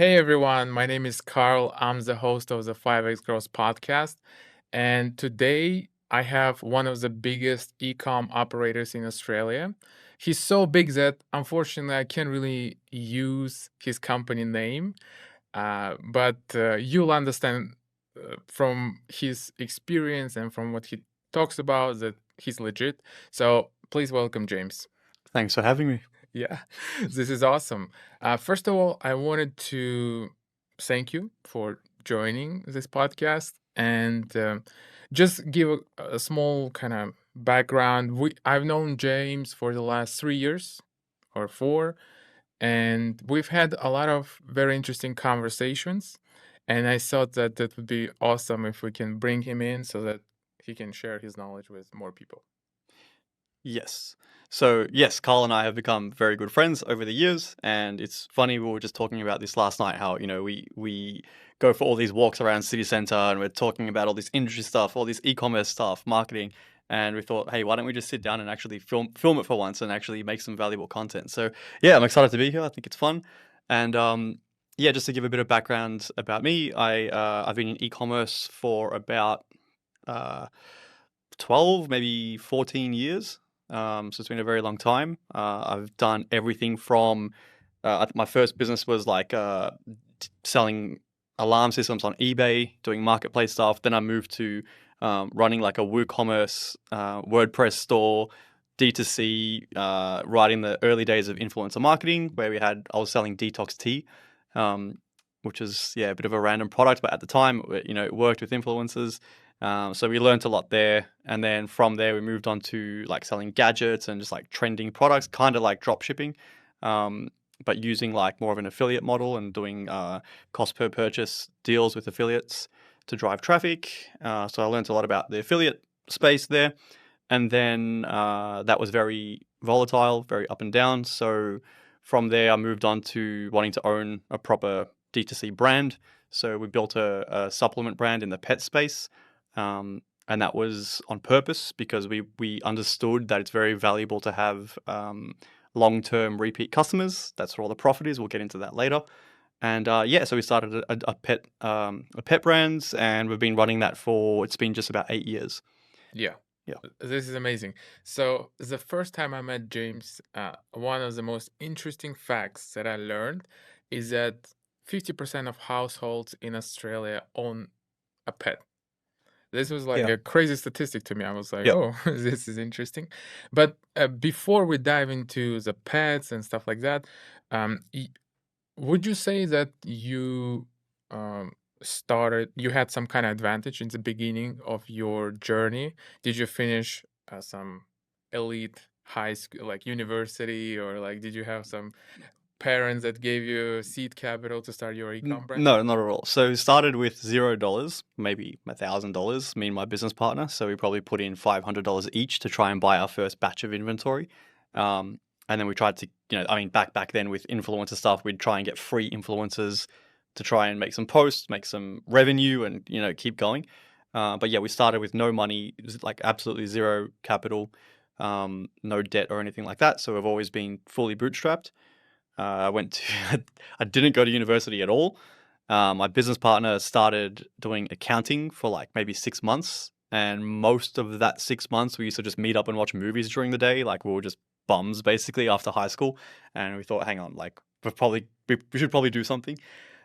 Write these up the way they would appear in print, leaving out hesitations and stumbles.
Hey everyone, my name is Carl. I'm the host of the 5X Growth podcast. And today I have one of the biggest e-com operators in Australia. He's so big that unfortunately I can't really use his company name, but you'll understand from his experience and from what he talks about that he's legit. So please welcome James. Thanks for having me. Yeah, this is awesome. First of all, I wanted to thank you for joining this podcast and just give a small kind of background. I've known James for the last 3 years or four, and we've had a lot of very interesting conversations. And I thought that that would be awesome if we can bring him in so that he can share his knowledge with more people. Yes. So, yes, Carl and I have become very good friends over the years, and it's funny, we were just talking about this last night, how, we go for all these walks around city center and we're talking about all this industry stuff, all this e-commerce stuff, marketing, and we thought, hey, why don't we just sit down and actually film it for once and actually make some valuable content. So, yeah, I'm excited to be here. I think it's fun. And yeah, just to give a bit of background about me, I've been in e-commerce for about uh 12, maybe 14 years. So it's been a very long time. I've done everything from my first business was like selling alarm systems on eBay, doing marketplace stuff. Then I moved to running like a WooCommerce WordPress store, D2C, right in the early days of influencer marketing, where I was selling detox tea, um, which is a bit of a random product, but at the time, it worked with influencers. So we learned a lot there, and then from there we moved on to like selling gadgets and just like trending products, kind of like drop shipping, um, but using like more of an affiliate model and doing cost per purchase deals with affiliates to drive traffic. So I learned a lot about the affiliate space there, and then that was very volatile, very up and down. So from there I moved on to wanting to own a proper D2C brand. So we built a supplement brand in the pet space. And that was on purpose because we understood that it's very valuable to have long-term repeat customers. That's where all the profit is. We'll get into that later. And so we started a pet brands, and we've been running that it's been just about 8 years. Yeah. Yeah. This is amazing. So, the first time I met James, one of the most interesting facts that I learned is that 50% of households in Australia own a pet. This was like Yeah. a crazy statistic to me. I was like, Yeah. oh, this is interesting. But before we dive into the pets and stuff like that, um, y- would you say that um, you had some kind of advantage in the beginning of your journey? Did you finish some elite high school, like university, or like did you have some parents that gave you seed capital to start your ecom brand? No, not at all. So we started with $0, maybe $1,000, me and my business partner. So we probably put in $500 each to try and buy our first batch of inventory. And then we tried to, back then with influencer stuff, we'd try and get free influencers to try and make some posts, make some revenue, and keep going. But yeah, we started with no money, it was like absolutely zero capital, no debt or anything like that. So we've always been fully bootstrapped. I went to I didn't go to university at all. My business partner started doing accounting for like maybe 6 months, and most of that 6 months we used to just meet up and watch movies during the day. Like we were just bums basically after high school, and we thought, hang on, like we should probably do something.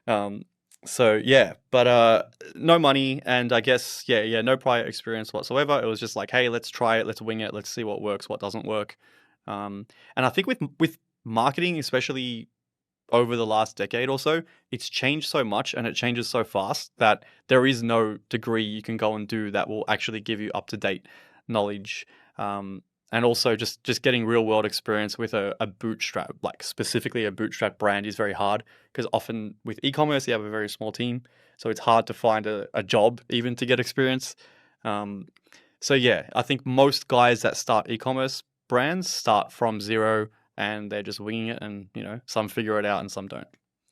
Um, so yeah, but no money, and I guess no prior experience whatsoever. It was just like, hey, let's try it, let's wing it, let's see what works, what doesn't work. And I think with marketing, especially over the last decade or so, it's changed so much and it changes so fast that there is no degree you can go and do that will actually give you up to date knowledge. And also just getting real world experience with a bootstrap, like specifically a bootstrap brand, is very hard because often with e-commerce you have a very small team, so it's hard to find a job even to get experience. Um, so yeah, I think most guys that start e-commerce brands start from zero and they're just winging it, and some figure it out and some don't.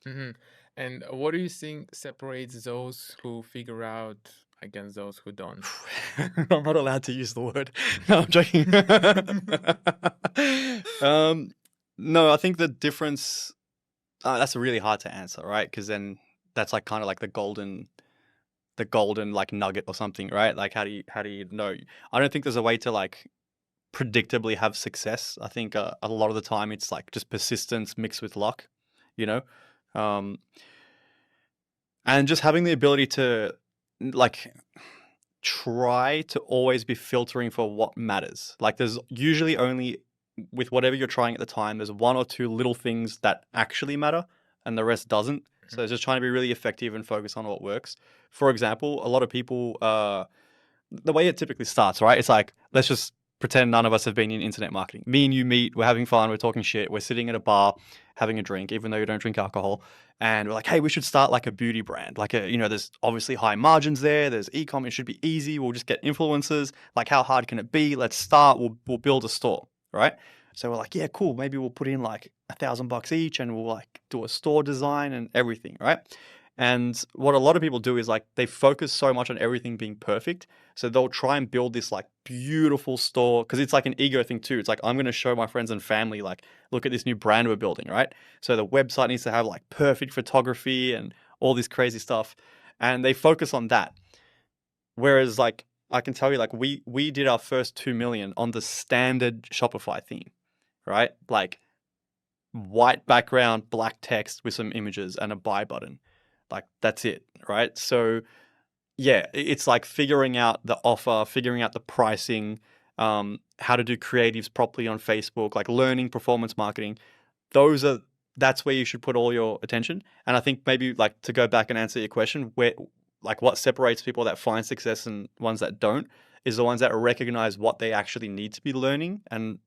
Hmm. And what do you think separates those who figure out against those who don't? I'm not allowed to use the word. No, I'm joking. um, no, I think the difference. That's really hard to answer, right? Because then that's like kind of like the golden like nugget or something, right? Like how do you know? I don't think there's a way to like predictably have success. I think a lot of the time it's like just persistence mixed with luck, you know, um, and just having the ability to like try to always be filtering for what matters. Like there's usually only with whatever you're trying at the time, there's one or two little things that actually matter and the rest doesn't. So it's just trying to be really effective and focus on what works. For example, a lot of people the way it typically starts, right? It's like, let's just pretend none of us have been in internet marketing. Me and you meet, we're having fun, we're talking shit, we're sitting at a bar having a drink, even though you don't drink alcohol. And we're like, hey, we should start like a beauty brand. Like there's obviously high margins there. There's e-com. It should be easy. We'll just get influencers. Like, how hard can it be? Let's start. We'll build a store, right? So we're like, yeah, cool. Maybe we'll put in like $1,000 each, and we'll like do a store design and everything, right? And what a lot of people do is like they focus so much on everything being perfect. So they'll try and build this like beautiful store because it's like an ego thing too. It's like, I'm going to show my friends and family, like, look at this new brand we're building, right? So the website needs to have like perfect photography and all this crazy stuff. And they focus on that. Whereas like I can tell you, like we did our first 2 million on the standard Shopify theme, right? Like white background, black text with some images and a buy button. Like that's it, right? So yeah, it's like figuring out the offer, figuring out the pricing, how to do creatives properly on Facebook, like learning performance marketing. Those are that's where you should put all your attention. And I think maybe like to go back and answer your question, where like what separates people that find success and ones that don't is the ones that recognize what they actually need to be learning and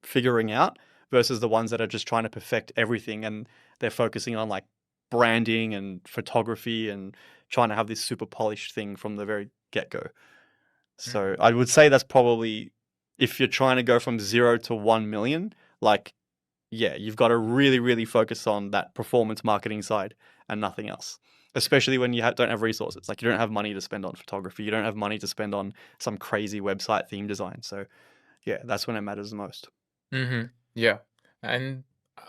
figuring out versus the ones that are just trying to perfect everything and they're focusing on like branding and photography and trying to have this super polished thing from the very get-go. So Mhm. I would say that's probably if you're trying to go from 0 to 1 million, like yeah, you've got to really, really focus on that performance marketing side and nothing else. Especially when you don't have resources, like you don't have money to spend on photography, you don't have money to spend on some crazy website theme design. So yeah, that's when it matters the most. Yeah. And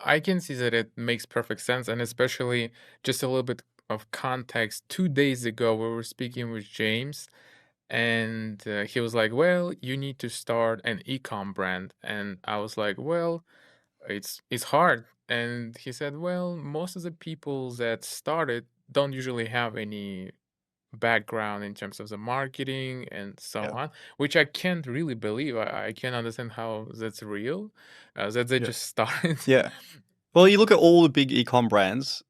I can see that it makes perfect sense. And especially just a little bit of context. 2 days ago, we were speaking with James, and he was like, well, you need to start an e-com brand. And I was like, well, it's hard. And he said, well, most of the people that started don't usually have any background in terms of the marketing and so Yeah. on, which I can't really believe. I can't understand how that's real, that they Yeah. just started. Yeah. Well, you look at all the big e-com brands,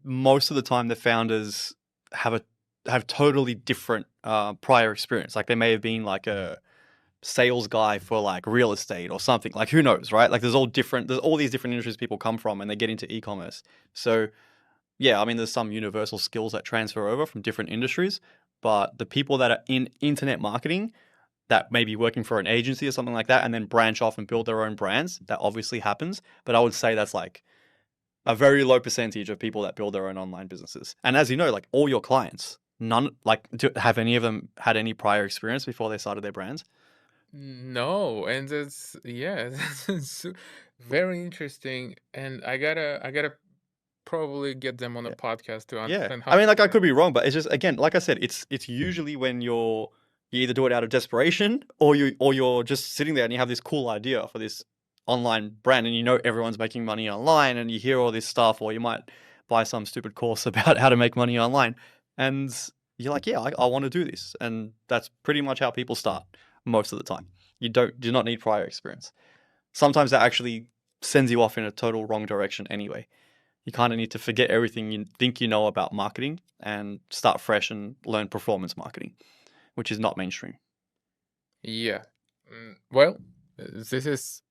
most of the time the founders have a have totally different prior experience. Like they may have been like a sales guy for like real estate or something. Like who knows, right? Like there's all these different industries people come from and they get into e-commerce. So yeah, I mean there's some universal skills that transfer over from different industries, but the people that are in internet marketing that may be working for an agency or something like that and then branch off and build their own brands, that obviously happens. But I would say that's like a very low percentage of people that build their own online businesses. And as you know, like all your clients, none like have any of them had any prior experience before they started their brands? No, and that's yeah, that's very interesting. And I gotta probably get them on a Yeah. podcast to Yeah. understand how. I mean, like I could be wrong, but it's just again, like I said, it's usually when you either do it out of desperation or you're just sitting there and you have this cool idea for this online brand and you know everyone's making money online and you hear all this stuff or you might buy some stupid course about how to make money online and you're like, yeah, I want to do this. And that's pretty much how people start most of the time. You do not need prior experience. Sometimes that actually sends you off in a total wrong direction anyway. You kind of need to forget everything you think you know about marketing and start fresh and learn performance marketing, which is not mainstream. Yeah. Well, this is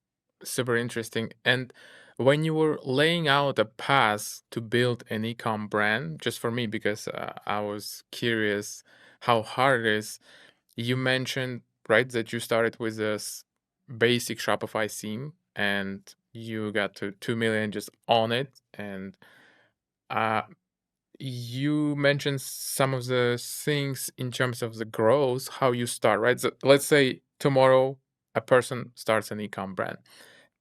super interesting. And when you were laying out a path to build an e-com brand, just for me, because I was curious how hard it is, you mentioned, right, that you started with this basic Shopify theme and you got to 2 million just on it. And uh, you mentioned some of the things in terms of the growth, how you start, right? So let's say tomorrow a person starts an e-com brand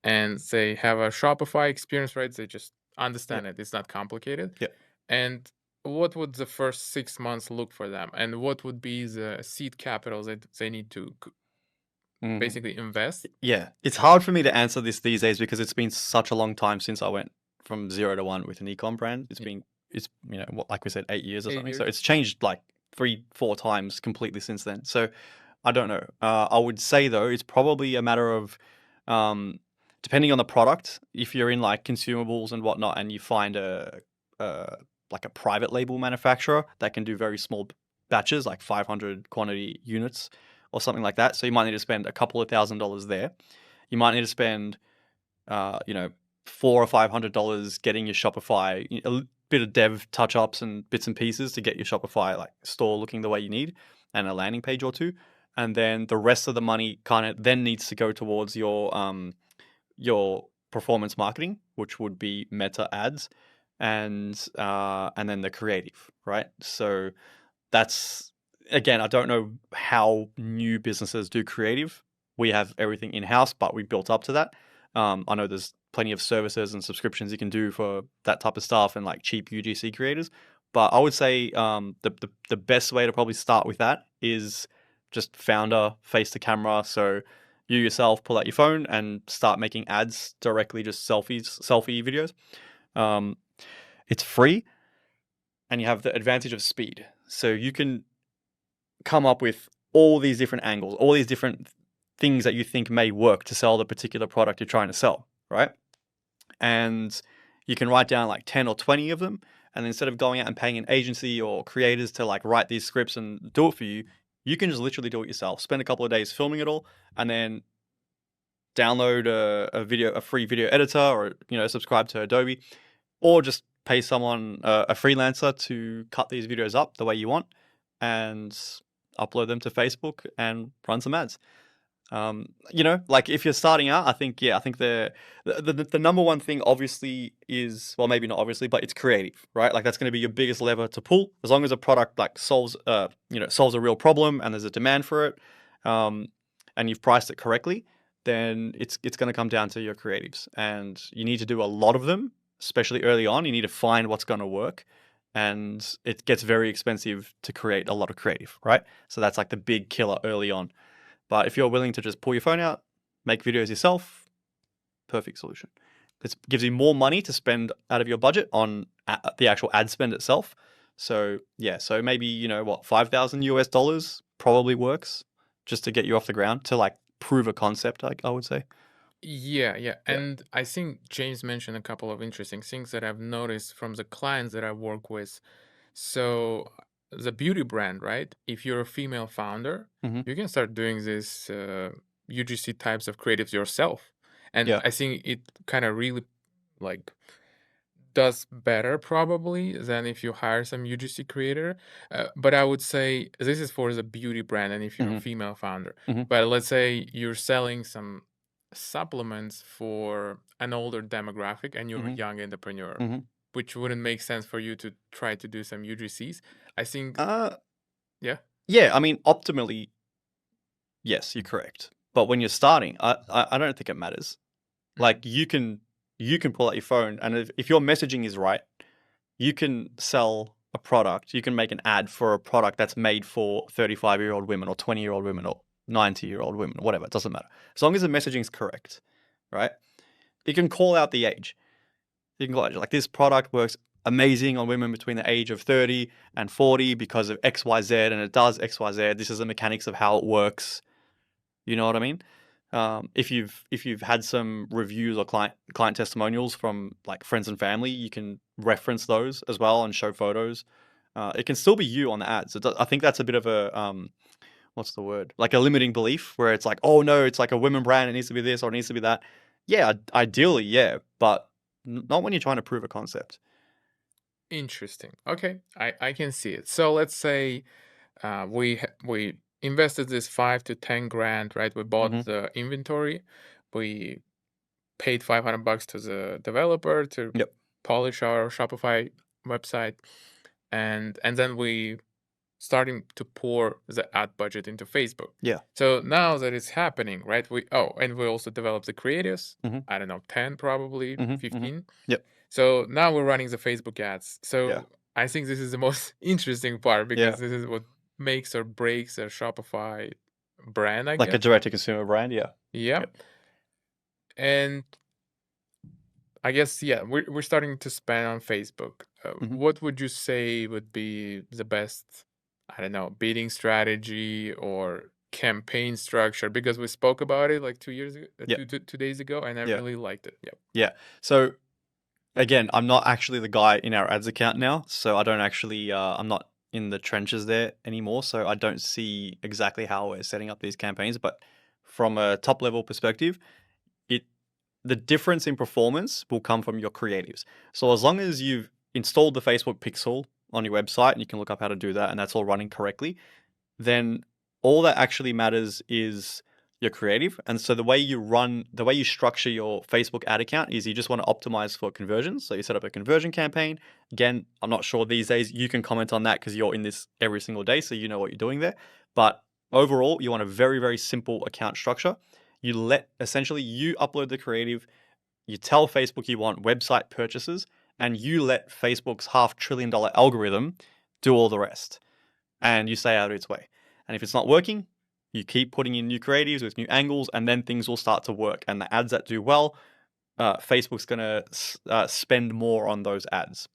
and they have a Shopify experience, right? They just Yeah. understand it. It's not complicated. Yeah. And what would the first 6 months look for them? And what would be the seed capital that they need to Mhm. basically invest? Yeah, it's hard for me to answer this these days because it's been such a long time since I went from 0 to 1 with an e-com brand. Y- It's, what, like we said, 8 years or Eight something. So years. it's changed like 3, 4 times completely since then. So I don't know. I would say though, it's probably a matter of, um, depending on the product, if you're in like consumables and whatnot, and you find a like a private label manufacturer that can do very small batches, like 500 quantity units or something like that. So you might need to spend a couple of $1,000s there. You might need to spend, you know, $400 or $500 getting your Shopify, bit of dev touch ups and bits and pieces to get your Shopify like store looking the way you need, and a landing page or two. And then the rest of the money kind of then needs to go towards your performance marketing, which would be meta ads, and then the creative, right? So that's, again, I don't know how new businesses do creative. We have everything in house, but we built up to that. I know there's plenty of services and subscriptions you can do for that type of stuff and like cheap UGC creators. But I would say the best way to probably start with that is just founder face to camera. So you yourself pull out your phone and start making ads directly, just selfie videos. Um, it's free and you have the advantage of speed. So you can come up with all these different angles, all these different things that you think may work to sell the particular product you're trying to sell, right? And you can write down like 10 or 20 of them. And instead of going out and paying an agency or creators to like write these scripts and do it for you, you can just literally do it yourself. Spend a couple of days filming it all, and then download a free video editor, or subscribe to Adobe, or just pay someone, a freelancer, to cut these videos up the way you want and upload them to Facebook and run some ads. Like if you're starting out, I think, yeah, I think the number one thing obviously is, well, maybe not obviously, but it's creative, right? Like that's going to be your biggest lever to pull. As long as a product like solves a real problem and there's a demand for it, um, and you've priced it correctly, then it's going to come down to your creatives, and you need to do a lot of them, especially early on. You need to find what's going to work, and it gets very expensive to create a lot of creative, right? So that's like the big killer early on. But if you're willing to just pull your phone out, make videos yourself, perfect solution. It gives you more money to spend out of your budget on the actual ad spend itself. So yeah, so maybe, 5,000 US dollars probably works just to get you off the ground, to like prove a concept, like I would say. Yeah, yeah. Yeah. And I think James mentioned a couple of interesting things that I've noticed from the clients that I work with. So, the beauty brand, right? If you're a female founder, Hmm. you can start doing this UGC types of creatives yourself. And Yeah. I think it kind of really like does better probably than if you hire some UGC creator. But I would say this is for the beauty brand and if you're a Hmm. female founder. Hmm. But let's say you're selling some supplements for an older demographic and you're a Hmm. young entrepreneur, Hmm. which wouldn't make sense for you to try to do some UGCs. I think, Uh, yeah. yeah. I mean, optimally, yes, you're correct. But when you're starting, I don't think it matters. Mhm. Like you can pull out your phone, and if your messaging is right, you can sell a product. You can make an ad for a product that's made for 35-year-old women or 20-year-old women or 90-year-old women, whatever. It doesn't matter. As long as the messaging is correct, right? You can call out the age. You can call it like, this product works amazing on women between the age of 30 and 40 because of XYZ, and it does XYZ. This is the mechanics of how it works. You know what I mean? If you've had some reviews or client testimonials from like friends and family, you can reference those as well and show photos. It can still be you on the ads. I think that's a bit of a, what's the word? Like a limiting belief, where it's like, oh no, it's like a women brand. It needs to be this or it needs to be that. Yeah, ideally, yeah, but not when you're trying to prove a concept. Interesting. Okay, I can see it. So let's say we invested this 5 to 10 grand, right? We bought Hmm. the inventory, we paid $500 to the developer to Yep. polish our Shopify website, and then we starting to pour the ad budget into Facebook. Yeah. So now that it's happening, right? And we also developed the creatives. Hmm. I don't know, 10 probably, Hmm. Hmm. 15. Yep. So now we're running the Facebook ads. Yeah. So I think this is the most interesting part Yeah. because this is what makes or breaks a Shopify brand, I Like a guess. direct to consumer brand. Yeah. Yeah. Yep. And I guess, yeah, we're starting to spend on Facebook. Hmm. What would you say would be the best, I don't know, bidding strategy or campaign structure? Because we spoke about it like 2 years ago, Yep. 2 days ago, and I Yeah. really liked it. Yep. Yeah. So again, I'm not actually the guy in our ads account now, so I don't actually. I'm not in the trenches there anymore, so I don't see exactly how we're setting up these campaigns. But from a top level perspective, it the difference in performance will come from your creatives. So as long as you've installed the Facebook pixel on your website and you can look up how to do that and that's all running correctly, then all that actually matters is your creative. And so the way you structure your Facebook ad account is you just want to optimize for conversions. So you set up a conversion campaign. Again, I'm not sure these days you can comment on that because you're in this every single day, so you know what you're doing there. But overall, you want a very, very simple account structure. Essentially you upload the creative, you tell Facebook you want website purchases, and you let Facebook's $500 billion algorithm do all the rest and you stay out of its way. And if it's not working, you keep putting in new creatives with new angles, and then things will start to work. And the ads that do well, Facebook's going to spend more on those ads.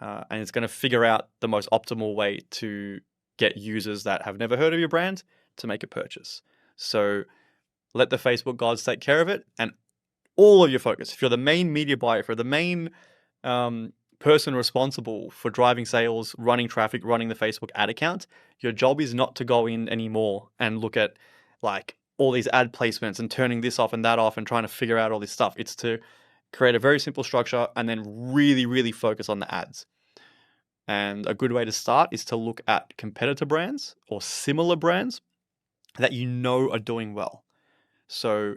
And it's going to figure out the most optimal way to get users that have never heard of your brand to make a purchase. So let the Facebook gods take care of it. And all of your focus, if you're the main media buyer, if you're the main person responsible for driving sales, running traffic, running the Facebook ad account, your job is not to go in anymore and look at like all these ad placements and turning this off and that off and trying to figure out all this stuff. It's to create a very simple structure and then really, really focus on the ads. And a good way to start is to look at competitor brands or similar brands that you know are doing well. So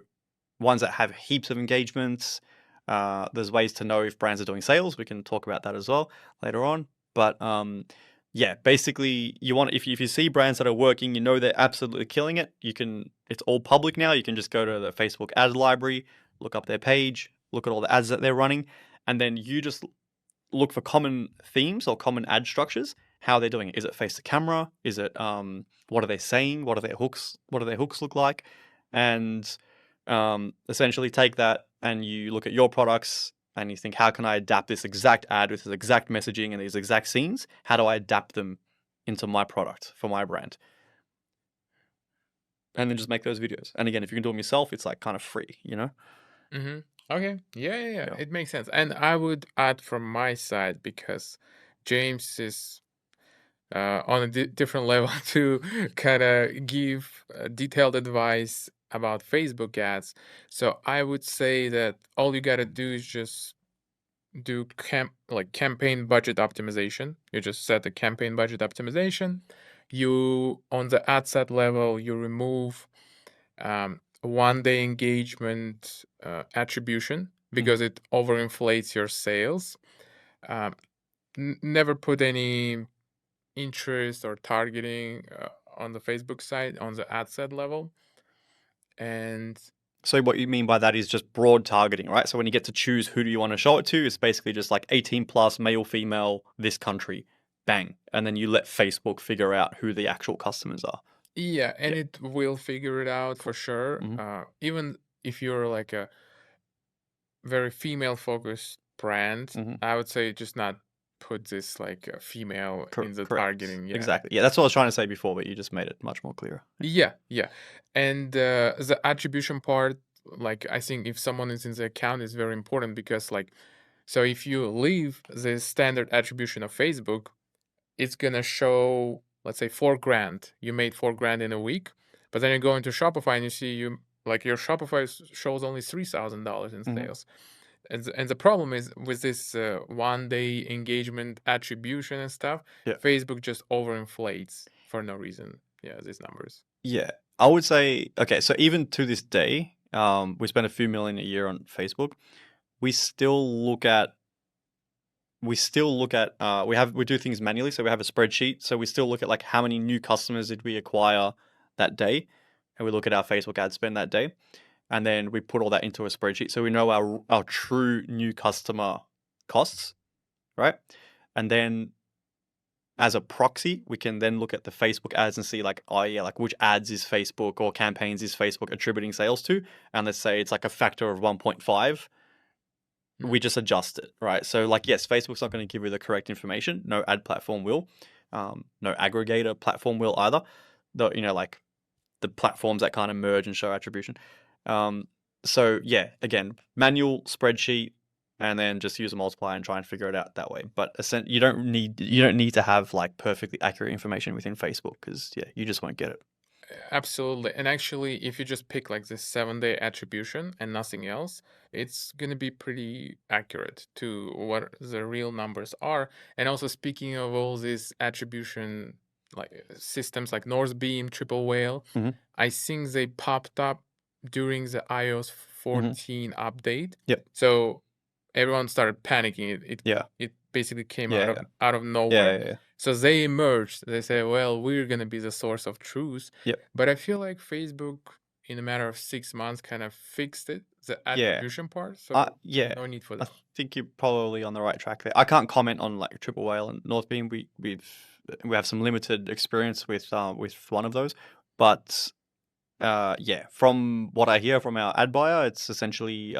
ones that have heaps of engagements. There's ways to know if brands are doing sales. We can talk about that as well later on. But yeah, basically, if you see brands that are working, you know they're absolutely killing it. It's all public now. You can just go to the Facebook ad library, look up their page, look at all the ads that they're running, and then you just look for common themes or common ad structures. How they're doing it. Is it face to camera? Is it what are they saying? What are their hooks? What do their hooks look like? And essentially take that and you look at your products and you think, how can I adapt this exact ad with this exact messaging and these exact scenes? How do I adapt them into my product for my brand? And then just make those videos. And again, if you can do them yourself, it's like kind of free, you know? Mm-hmm. Okay. Yeah. Yeah. It makes sense. And I would add from my side because James is on a different level to kind of give detailed advice about Facebook ads. So I would say that all you got to do is just do campaign budget optimization. You just set the campaign budget optimization. You on the ad set level, you remove 1 day engagement attribution because Mhm. it overinflates your sales. Um, Never put any interest or targeting on the Facebook side on the ad set level. And So what you mean by that is just broad targeting, right? So when you get to choose who do you want to show it to, it's basically just like 18 plus, male, female, this country, bang. And then you let Facebook figure out who the actual customers are. yeah, and Yeah, it will figure it out for cool. sure. Hmm. Even if you're like a very female focused brand, Hmm. I would say just not put this like female in the Correct. targeting. Yeah. Exactly. Yeah, that's what I was trying to say before, but you just made it much more clearer. Yeah. And the attribution part, like I think if someone is in the account is very important because like so if you leave the standard attribution of Facebook, it's gonna show, let's say 4 grand. You made 4 grand in a week, but then you go into Shopify and you see your Shopify shows only $3,000 in Hmm. sales. And the problem is with this 1 day engagement attribution and stuff, Yeah. Facebook just overinflates for no reason. Yeah, these numbers. Yeah. I would say, okay, so even to this day, we spend a few million a year on Facebook. We still look at we still look at we do things manually, so we have a spreadsheet. So we still look at like how many new customers did we acquire that day, and we look at our Facebook ad spend that day, and then we put all that into a spreadsheet so we know our true new customer costs, right? And then as a proxy, we can then look at the Facebook ads and see like, oh yeah, like which ads is Facebook or campaigns is Facebook attributing sales to, and let's say it's like a factor of 1.5. We just adjust it, right? So like, yes, Facebook's not going to give you the correct information. No ad platform will. No aggregator platform will either. The like the platforms that kind of merge and show attribution. So yeah, again, manual spreadsheet, and then just use a multiplier and try and figure it out that way. But you don't need to have like perfectly accurate information within Facebook, because yeah, you just won't get it. Absolutely. And actually, if you just pick like this 7-day attribution and nothing else, it's going to be pretty accurate to what the real numbers are. And also, speaking of all these attribution like systems like Northbeam, Triple Whale, Mhm. I think they popped up during the iOS Mhm. 14 update. Yep. So everyone started panicking. Yeah. It basically came Yeah. out of Yeah. nowhere. Yeah. Yeah. So they emerged. They say, "Well, we're gonna be the source of truth." Yep. But I feel like Facebook, in a matter of 6 months, kind of fixed it, the Yeah. attribution part. So Yeah. no need for I that. think you're probably on the right track there. I can't comment on like Triple Whale and Northbeam. We have some limited experience with one of those, but yeah, from what I hear from our ad buyer, it's essentially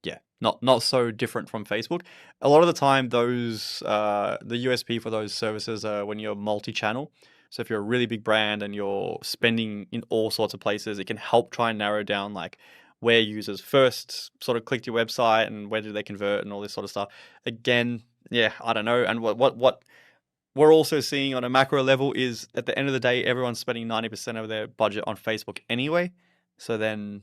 yeah, not so different from Facebook. A lot of the time, those the USP for those services are when you're multi-channel. So if you're a really big brand and you're spending in all sorts of places, it can help try and narrow down like where users first sort of clicked your website and where did they convert and all this sort of stuff. Again, yeah, I don't know. And what we're also seeing on a macro level is at the end of the day, everyone's spending 90% of their budget on Facebook anyway. So then,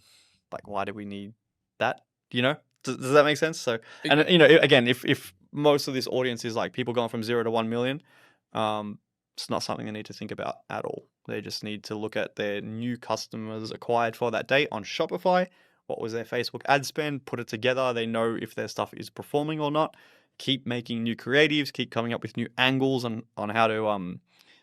like, why do we need that? You know, does that make sense? So, Y- and again, if most of this audience is like people going from 0 to 1 million, it's not something they need to think about at all. They just need to look at their new customers acquired for that day on Shopify. What was their Facebook ad spend? Put it together. They know if their stuff is performing or not. Keep making new creatives. Keep coming up with new angles on how to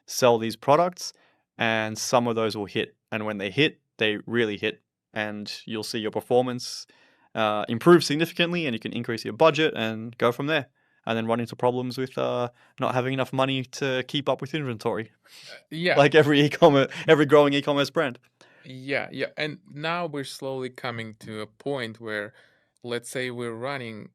sell these products, and some of those will hit. And when they hit, they really hit, and you'll see your performance improve significantly, and you can increase your budget and go from there. And then run into problems with not having enough money to keep up with inventory, yeah, like every growing e-commerce brand. yeah. And now we're slowly coming to a point where, let's say, we're running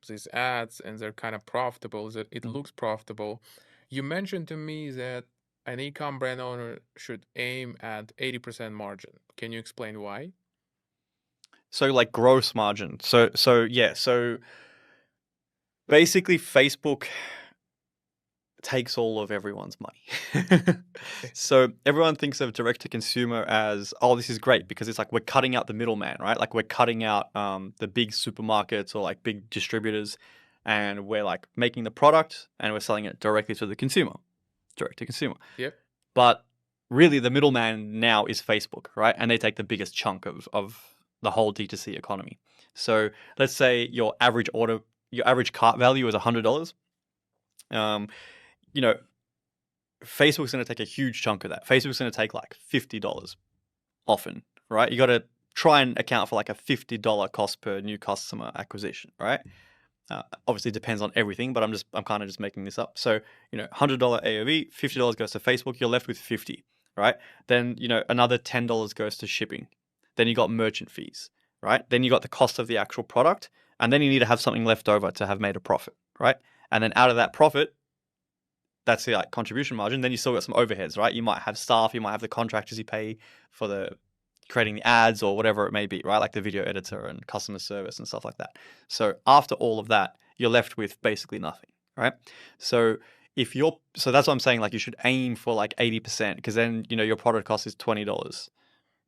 these ads and they're kind of profitable. That it Mm. looks profitable. You mentioned to me that an e-com brand owner should aim at 80% margin. Can you explain why? So like gross margin. So yeah. So basically, Facebook takes all of everyone's money. Okay. So everyone thinks of direct to consumer as, oh, this is great because it's like we're cutting out the middleman, right? Like we're cutting out the big supermarkets or like big distributors, and we're like making the product and we're selling it directly to the consumer, direct to consumer. Yep. But really, the middleman now is Facebook, right? And they take the biggest chunk of the whole D2C economy. So let's say your average cart value is $100. Um, you know, Facebook's going to take a huge chunk of that. Facebook's going to take like $50 often, right? You got to try and account for like a $50 cost per new customer acquisition, right? Obviously, it depends on everything, but I'm kind of just making this up. So, $100 AOV, $50 goes to Facebook, you're left with 50, right? Then, another $10 goes to shipping. Then you got merchant fees, right? Then you got the cost of the actual product, and then you need to have something left over to have made a profit, right? And then out of that profit, that's the like contribution margin. Then you still got some overheads, right? You might have staff, you might have the contractors you pay for the creating the ads or whatever it may be, right? Like the video editor and customer service and stuff like that. So after all of that, you're left with basically nothing, right? So so that's what I'm saying. Like you should aim for like 80% because then your product cost is $20.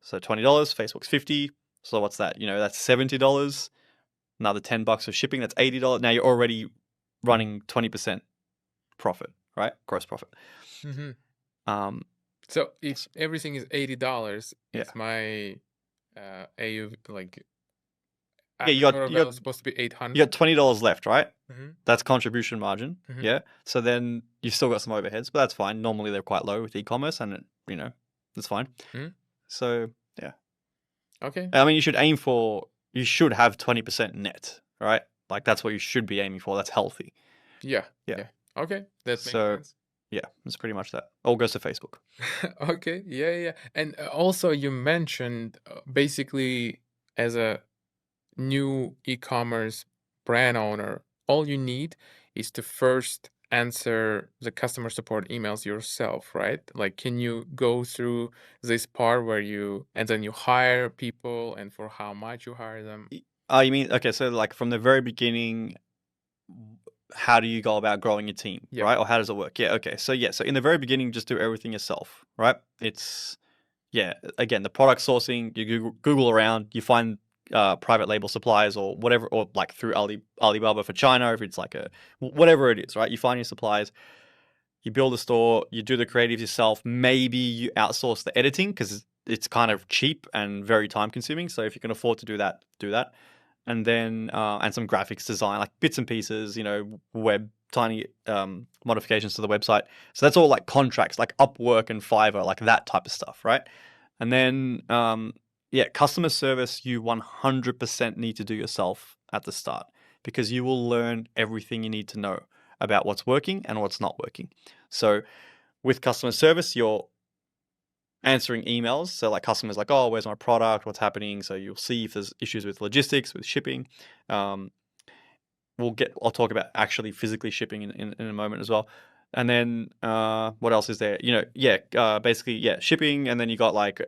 So $20, Facebook's 50. So what's that? That's $70. Another $10 of shipping. That's $80. Now you're already running 20% profit, right? Gross profit. Mm-hmm. Um, So if everything is $80, yeah. it's my AU like Yeah, The total value is supposed to be you 800. got $20 left, right? Mm-hmm. That's contribution margin. Mm-hmm. Yeah. So then you've still got some overheads, but that's fine. Normally they're quite low with e-commerce, and that's fine. Mm-hmm. So yeah, Okay. I mean, you should have 20% net, right? Like that's what you should be aiming for. That's healthy. Yeah. Yeah. Yeah. Okay. That makes So sense. yeah, that's pretty much that. All goes to Facebook. Okay. Yeah. Yeah. And also, you mentioned basically as a new e-commerce brand owner, all you need is to first answer the customer support emails yourself, right? Like, can you go through this part where you and then you hire people and for how much you hire them? You mean okay? So like from the very beginning, how do you go about growing a team, Yeah. right? Or how does it work? Yeah. Okay. So so in the very beginning, just do everything yourself, right? It's again, the product sourcing, you Google around, you find private label suppliers or whatever, or like through Alibaba for China, if it's like whatever it is, right? You find your suppliers, you build a store, you do the creatives yourself. Maybe you outsource the editing because it's kind of cheap and very time consuming. So if you can afford to do that, do that. And then and some graphics design, like bits and pieces, web tiny modifications to the website. So that's all like contracts, like Upwork and Fiverr, like that type of stuff, right? And then customer service you 100% need to do yourself at the start because you will learn everything you need to know about what's working and what's not working. So with customer service, you're answering emails. So like customers like, oh, where's my product? What's happening? So you'll see if there's issues with logistics, with shipping. Um, I'll talk about actually physically shipping in a moment as well. And then what else is there? Basically, shipping. And then you got like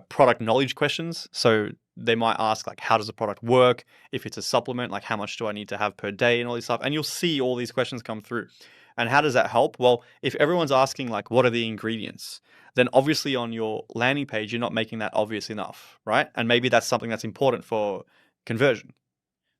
product knowledge questions. So they might ask like, how does the product work? If it's a supplement, like how much do I need to have per day and all this stuff. And you'll see all these questions come through. And how does that help? Well, if everyone's asking like, what are the ingredients? Then obviously on your landing page, you're not making that obvious enough, right? And maybe that's something that's important for conversion.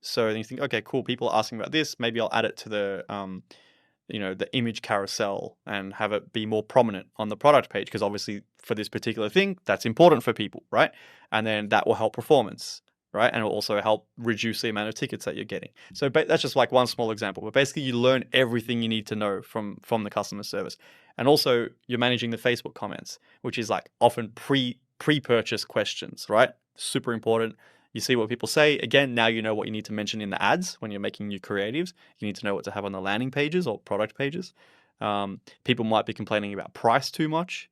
So then you think, okay, cool. People are asking about this. Maybe I'll add it to the image carousel and have it be more prominent on the product page because obviously for this particular thing, that's important for people, right? And then that will help performance, right? And it will also help reduce the amount of tickets that you're getting. So that's just like one small example, but basically you learn everything you need to know from the customer service. And also you're managing the Facebook comments, which is like often pre-purchase questions, right? Super important. You see what people say. Again, now you know what you need to mention in the ads when you're making new creatives. You need to know what to have on the landing pages or product pages. People might be complaining about price too much,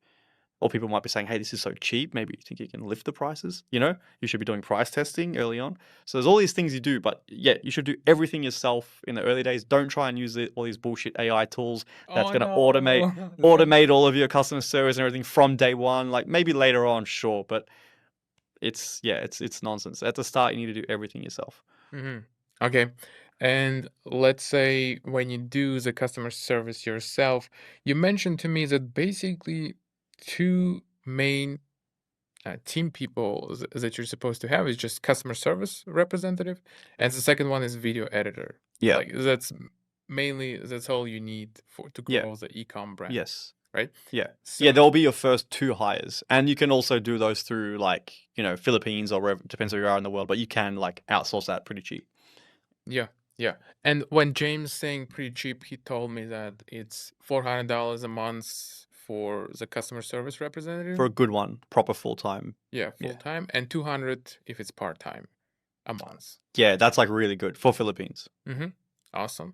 or people might be saying, hey, this is so cheap. Maybe you think you can lift the prices. You should be doing price testing early on. So there's all these things you do, but you should do everything yourself in the early days. Don't try and use all these bullshit AI tools that's Oh going to automate no. automate all of your customer service and everything from day one. Like maybe later on, sure, but it's nonsense. At the start, you need to do everything yourself. Hmm. Okay. And let's say when you do the customer service yourself, you mentioned to me that basically two main team people that you're supposed to have is just customer service representative, and the second one is video editor. Yeah. Like mainly that's all you need for to Yeah. grow the e-com brand, Yes. right? Yeah. So Yeah, there'll be your first two hires. And you can also do those through like, Philippines or wherever, depends where you are in the world, but you can like outsource that pretty cheap. yeah, yeah. And when James saying pretty cheap, he told me that it's $400 a month for the customer service representative. For a good one, proper full time. Yeah, full Yeah. time, and 200 if it's part time a month. Yeah, that's like really good for Philippines. Mm-hmm. Awesome.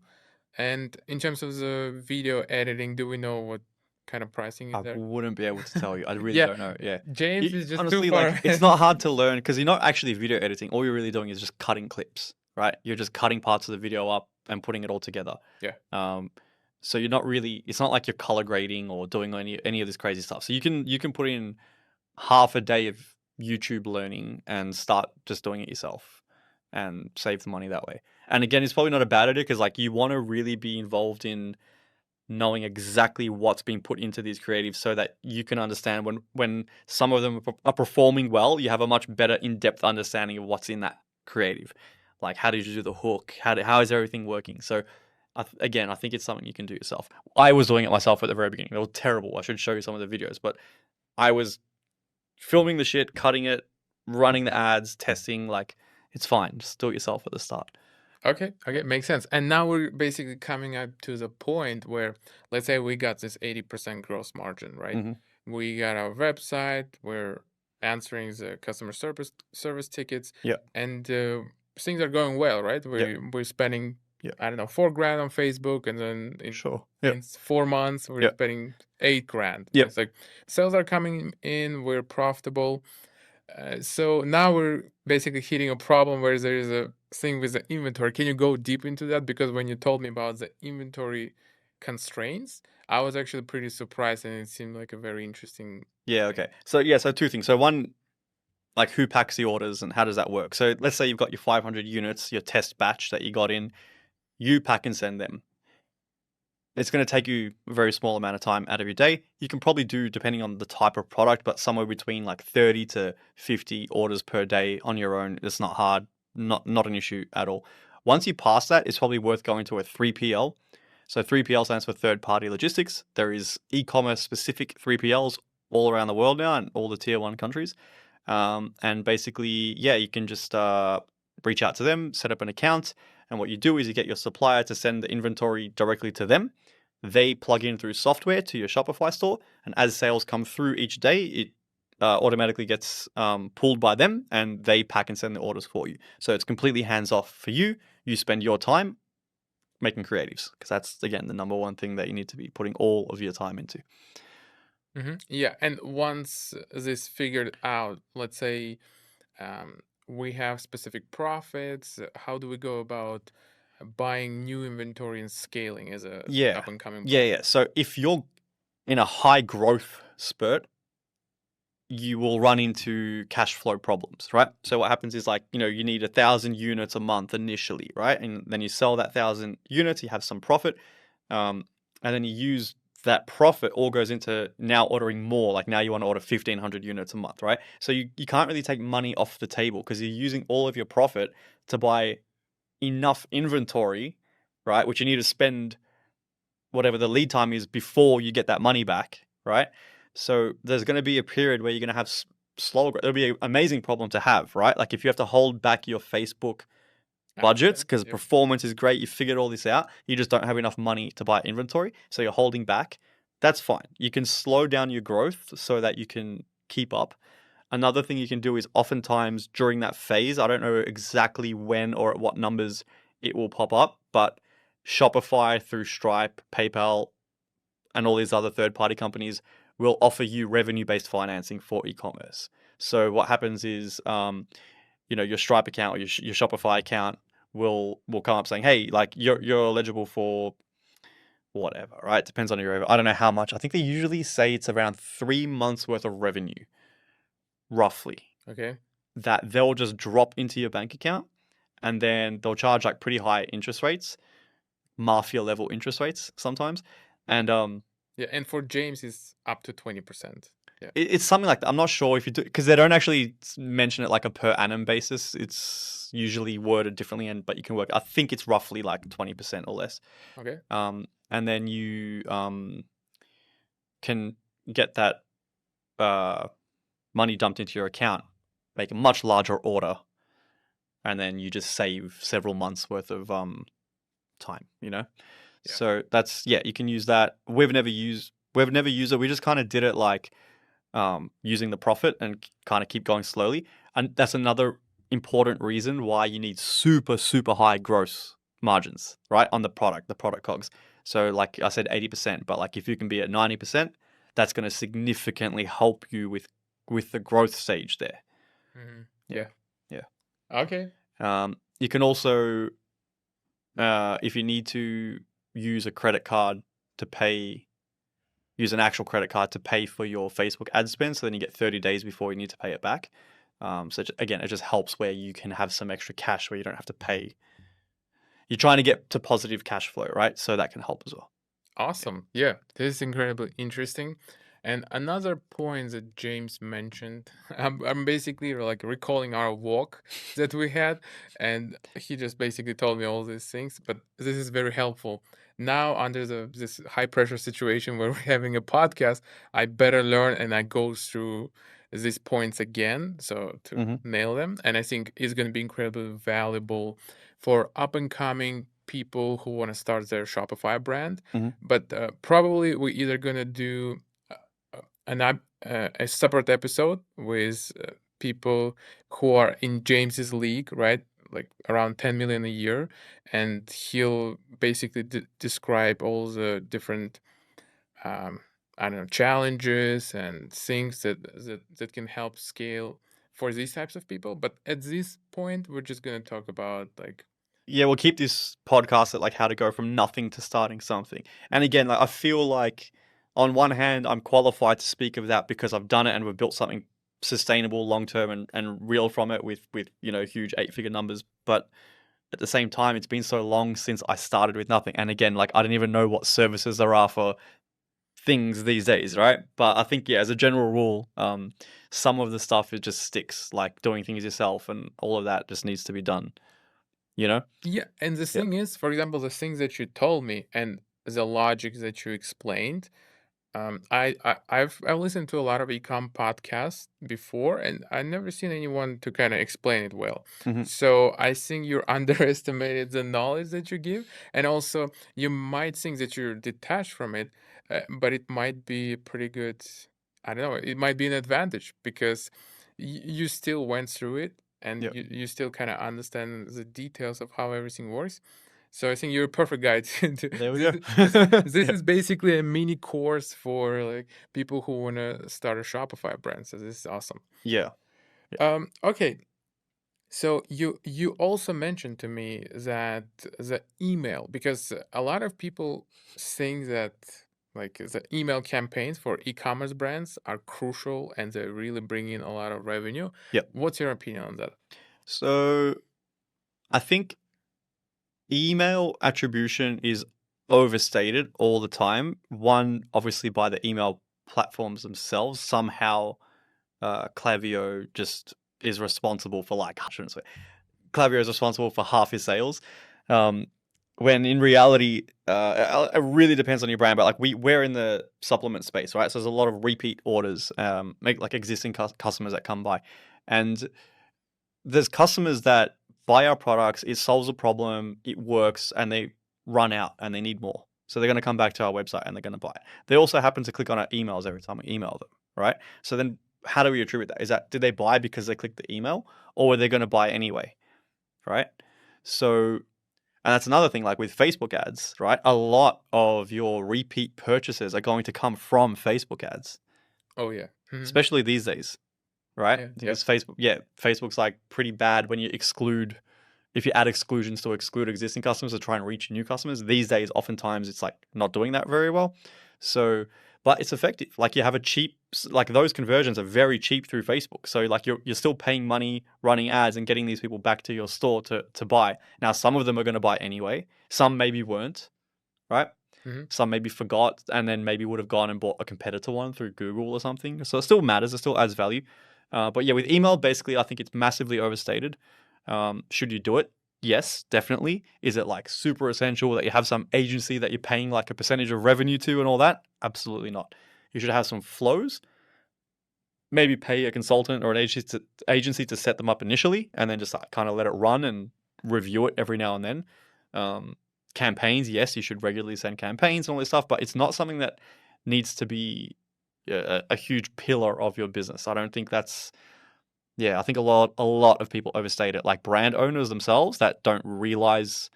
And in terms of the video editing, do we know what kind of pricing is I there? wouldn't be able to tell you. I really Yeah, don't know. Yeah. James is just too Honestly, far like it's ahead. not hard to learn because you're not actually video editing. All you're really doing is just cutting clips, right? You're just cutting parts of the video up and putting it all together. Yeah. So you're not really. It's not like you're color grading or doing any of this crazy stuff. So you can put in half a day of YouTube learning and start just doing it yourself and save the money that way. And again, it's probably not a bad idea because like you want to really be involved in knowing exactly what's being put into these creatives so that you can understand when some of them are performing well, you have a much better in-depth understanding of what's in that creative. Like how did you do the hook? How is everything working? So again, I think it's something you can do yourself. I was doing it myself at the very beginning. It was terrible. I should show you some of the videos, but I was filming the shit, cutting it, running the ads, testing. Like It's fine. Just do it yourself at the start. Okay, okay, makes sense. And now we're basically coming up to the point where, let's say we got this 80% gross margin, right? Hmm. We got our website, we're answering the customer service tickets, Yeah. and things are going well, right? Yeah. We're spending, Yeah. I don't know, 4 grand on Facebook, and then Sure. Yeah. in 4 months we're Yeah. spending 8 grand. Yeah. It's like sales are coming in, we're profitable. So now we're basically hitting a problem where there is a thing with the inventory. Can you go deep into that? Because when you told me about the inventory constraints, I was actually pretty surprised, and it seemed like a very interesting Yeah. thing. Okay. So yeah. So two things. So one, like who packs the orders and how does that work? So let's say you've got your 500 units, your test batch that you got in. You pack and send them. It's going to take you a very small amount of time out of your day. You can probably do, depending on the type of product, but somewhere between like 30 to 50 orders per day on your own. It's not hard, not an issue at all. Once you pass that, it's probably worth going to a 3PL. So 3PL stands for third party logistics. There is e-commerce specific 3PLs all around the world now in all the tier one countries. And basically, yeah, you can just reach out to them, set up an account, and what you do is you get your supplier to send the inventory directly to them. They plug in through software to your Shopify store, and as sales come through each day, it automatically gets pulled by them, and they pack and send the orders for you. So it's completely hands off for you. You spend your time making creatives, because that's again the number one thing that you need to be putting all of your time into. Yeah, and once this figured out, let's say we have specific profits. How do we go about buying new inventory and scaling as a Yeah, up and coming yeah, brand? yeah. So if you're in a high growth spurt, you will run into cash flow problems, right? So what happens is, like, you need 1,000 units a month initially, right? And then you sell that 1,000 units, you have some profit, and then you use that profit all goes into now ordering more. Like now you want to order 1,500 units a month, right? So you can't really take money off the table because you're using all of your profit to buy enough inventory, right? Which you need to spend whatever the lead time is before you get that money back, right? So there's going to be a period where you're going to have slower growth. It'll be an amazing problem to have, right? Like if you have to hold back your Facebook budgets Okay. because Yep. performance is great, you figured all this out, you just don't have enough money to buy inventory, so you're holding back. That's fine. You can slow down your growth so that you can keep up. Another thing you can do is oftentimes during that phase, I don't know exactly when or at what numbers it will pop up, but Shopify through Stripe, PayPal, and all these other third party companies will offer you revenue based financing for e-commerce. So what happens is, your Stripe account or your Shopify account will come up saying, hey, like you're eligible for whatever, right? Depends on your revenue. I don't know how much. I think they usually say it's around 3 months worth of revenue, roughly, Okay. that they'll just drop into your bank account, and then they'll charge like pretty high interest rates, mafia level interest rates sometimes. And Yeah, and for James, it's up to 20%. Yeah. it's something like that. I'm not sure if you do, because they don't actually mention it like a per annum basis. It's usually worded differently, but you can work. I think it's roughly like 20% or less. Okay. And then you can get that money dumped into your account, make a much larger order, and then you just save several months worth of time. Yeah. So that's, yeah, you can use that. We've never used it. We just kind of did it like using the profit and kind of keep going slowly. And that's another important reason why you need super, super high gross margins, right? On the product COGS. So like I said, 80%, but like if you can be at 90%, that's going to significantly help you with the growth stage there. Yeah. Yeah. Yeah. Okay. You can also, if you need to use a credit card to pay, use an actual credit card to pay for your Facebook ad spend. So then you get 30 days before you need to pay it back. So again, it just helps where you can have some extra cash where you don't have to pay. You're trying to get to positive cash flow, right? So that can help as well. Awesome. Yeah, this is incredibly interesting. And another point that James mentioned, I'm basically like recalling our walk that we had, and he just basically told me all these things. But this is very helpful. Now, under this high pressure situation where we're having a podcast, I better learn and I go through these points again, so to Hmm. nail them. And I think it's going to be incredibly valuable for up and coming people who want to start their Shopify brand. Hmm. But probably we're either going to do a separate episode with people who are in James's league, right? Like around 10 million a year, and he'll basically describe all the different um, I don't know, challenges and things that can help scale for these types of people. But at this point, we're just gonna talk about like, Yeah, we'll keep this podcast at like how to go from nothing to starting something. And again, like I feel like on one hand, I'm qualified to speak of that because I've done it and we've built something sustainable long term and real from it with huge 8-figure numbers. But at the same time, it's been so long since I started with nothing. And again, like I don't even know what services there are for things these days, right? But I think yeah, as a general rule, some of the stuff it just sticks, like doing things yourself and all of that just needs to be done. You know? yeah. And the Yeah. thing is, for example, the things that you told me and the logic that you explained. I've listened to a lot of ecom podcasts before, and I never seen anyone to kind of explain it well. Hmm. So I think you're underestimated the knowledge that you give, and also you might think that you're detached from it, but it might be pretty good. I don't know. It might be an advantage because you still went through it, and Yeah. you still kind of understand the details of how everything works. So I think you're a perfect guy to There we this, go. this Yeah. is basically a mini course for like people who want to start a Shopify brand. So this is awesome. Yeah. Yeah. Okay. So you also mentioned to me that the email, because a lot of people think that like the email campaigns for e-commerce brands are crucial and they really bring in a lot of revenue. Yeah. What's your opinion on that? So I think email attribution is overstated all the time. One, obviously, by the email platforms themselves. Somehow, Klaviyo just is responsible for like, I shouldn't say, Klaviyo is responsible for half his sales. Um, when in reality, it really depends on your brand. But like we're in the supplement space, right? So there's a lot of repeat orders, make like existing customers that come by, and there's customers that buy our products, it solves a problem, it works, and they run out and they need more. So they're going to come back to our website and they're going to buy it. They also happen to click on our emails every time we email them, right? So then how do we attribute that? Is that did they buy because they clicked the email or were they going to buy anyway, right? So and that's another thing like with Facebook ads, right? A lot of your repeat purchases are going to come from Facebook ads, Oh yeah. Hmm. especially these days, right? Yeah. Because Yes. Facebook's like pretty bad when you exclude if you add exclusions to exclude existing customers to try and reach new customers. These days, oftentimes it's like not doing that very well. So, but it's effective. Like you have a cheap, like those conversions are very cheap through Facebook. So like you're still paying money running ads and getting these people back to your store to buy. Now, some of them are going to buy anyway. Some maybe weren't, right? Hmm. Some maybe forgot and then maybe would have gone and bought a competitor one through Google or something. So it still matters. It still adds value. But yeah, with email, basically, I think it's massively overstated. Should you do it? Yes, definitely. Is it like super essential that you have some agency that you're paying like a percentage of revenue to and all that? Absolutely not. You should have some flows. Maybe pay a consultant or an agency to set them up initially, and then just like, kind of let it run and review it every now and then. Um, Campaigns, yes, you should regularly send campaigns and all this stuff, but it's not something that needs to be a huge pillar of your business. I don't think that's yeah, I think a lot of people overstate it, like brand owners themselves that don't realize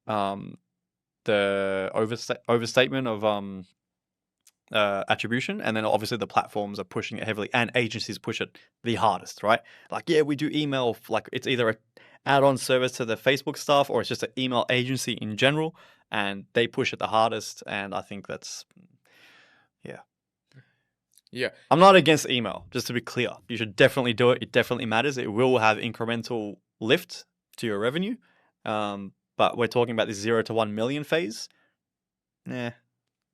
um, the overstatement of attribution, and then obviously the platforms are pushing it heavily, and agencies push it the hardest, right? Like, yeah, we do email, like it's either a add-on service to the Facebook stuff, or it's just an email agency in general, and they push it the hardest. And I think that's yeah. Yeah. I'm not against email, just to be clear. You should definitely do it. It definitely matters. It will have incremental lift to your revenue. But we're talking about this 0 to 1 million phase. Nah,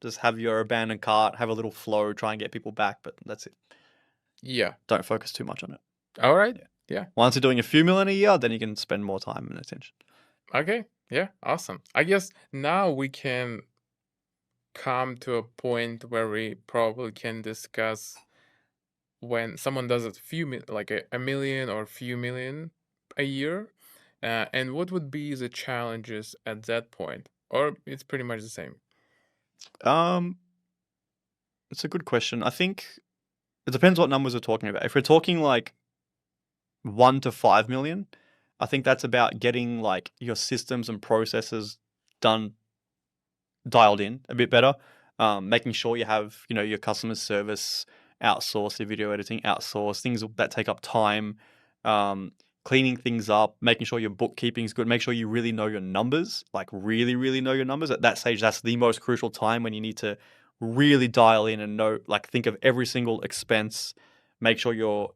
just have your abandoned cart, have a little flow, try and get people back, but that's it. Yeah. Don't focus too much on it. All right. Yeah. Yeah. Once you're doing a few million a year, then you can spend more time and attention. Okay. Yeah. Awesome. I guess now we can come to a point where we probably can discuss when someone does like a million or few million a year, and what would be the challenges at that point, or it's pretty much the same? Um, it's a good question. I think it depends what numbers we're talking about. If we're talking like 1 to 5 million, I think that's about getting like your systems and processes done, dialed in a bit better. Making sure you have, your customer service outsourced, your video editing outsourced, things that take up time, um, cleaning things up, making sure your bookkeeping is good, make sure you really know your numbers, like really, really know your numbers. At that stage, that's the most crucial time when you need to really dial in and know, like think of every single expense, make sure you're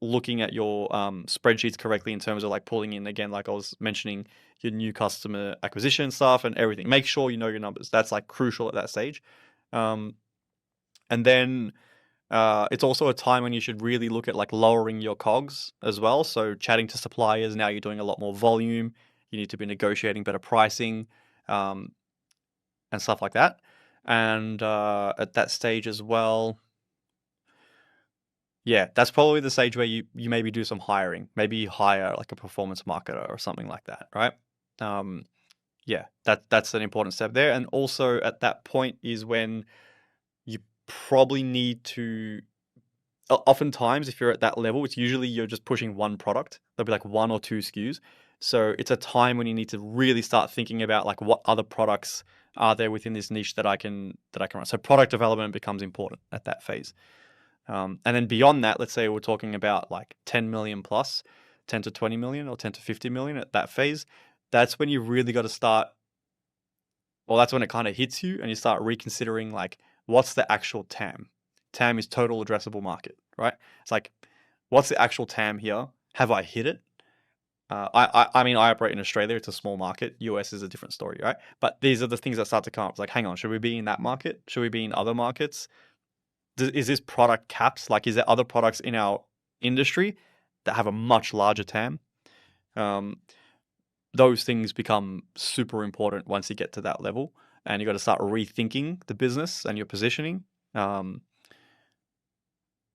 looking at your spreadsheets correctly in terms of like pulling in again, like I was mentioning, your new customer acquisition stuff and everything. Make sure you know your numbers. That's like crucial at that stage. Um, and then it's also a time when you should really look at like lowering your cogs as well. So chatting to suppliers, now you're doing a lot more volume. You need to be negotiating better pricing um, and stuff like that. And at that stage as well, yeah, that's probably the stage where you maybe do some hiring. Maybe you hire like a performance marketer or something like that, right? Um, yeah, that's an important step there. And also at that point is when you probably need to. Oftentimes, if you're at that level, it's usually you're just pushing one product. There'll be like one or two SKUs. So it's a time when you need to really start thinking about like what other products are there within this niche that I can run. So product development becomes important at that phase. And then beyond that, let's say we're talking about like 10 million plus, 10 to 20 million or 10 to 50 million at that phase. That's when you really got to start, well, that's when it kind of hits you and you start reconsidering like, what's the actual TAM? TAM is total addressable market, right? It's like, what's the actual TAM here? Have I hit it? I mean, I operate in Australia. It's a small market. US is a different story, right? But these are the things that start to come up. It's like, hang on, should we be in that market? Should we be in other markets? Is this product capped? Like, is there other products in our industry that have a much larger TAM? Um, those things become super important once you get to that level, and you got to start rethinking the business and your positioning. Um,